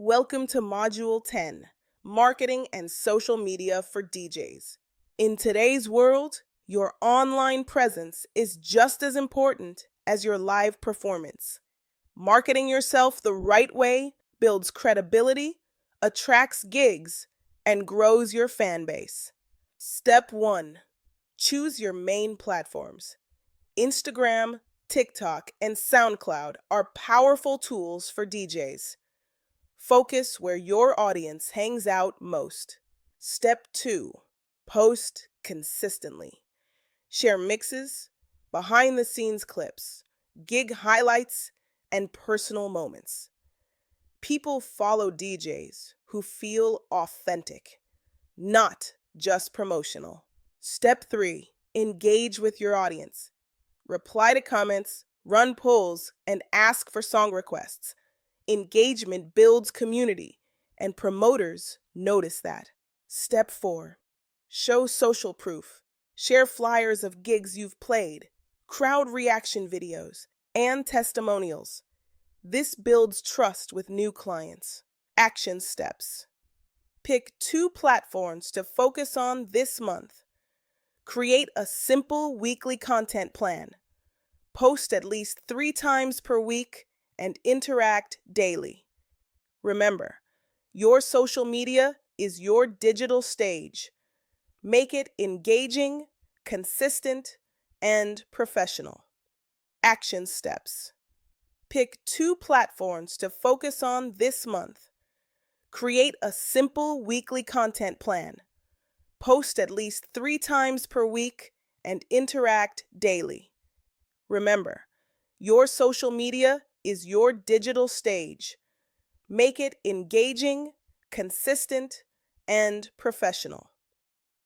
Welcome to Module 10, Marketing and Social Media for DJs. In today's world, your online presence is just as important as your live performance. Marketing yourself the right way builds credibility, attracts gigs, and grows your fan base. Step 1. Choose your main platforms. Instagram, TikTok, and SoundCloud are powerful tools for DJs. Focus where your audience hangs out most. Step 2. Post consistently. Share mixes, behind-the-scenes clips, gig highlights, and personal moments. People follow DJs who feel authentic, not just promotional. Step 3. Engage with your audience. Reply to comments, run polls, and ask for song requests. Engagement builds community, and promoters notice that. Step 4. Show social proof. Share flyers of gigs you've played, crowd reaction videos, and testimonials. This builds trust with new clients. Action steps. Pick 2 platforms to focus on this month. Create a simple weekly content plan. Post at least 3 times per week and interact daily. Remember, your social media is your digital stage. Make it engaging, consistent, and professional. Action steps. Pick 2 platforms to focus on this month. Create a simple weekly content plan. Post at least 3 times per week and interact daily. Remember, your social media is your digital stage. Make it engaging, consistent, and professional.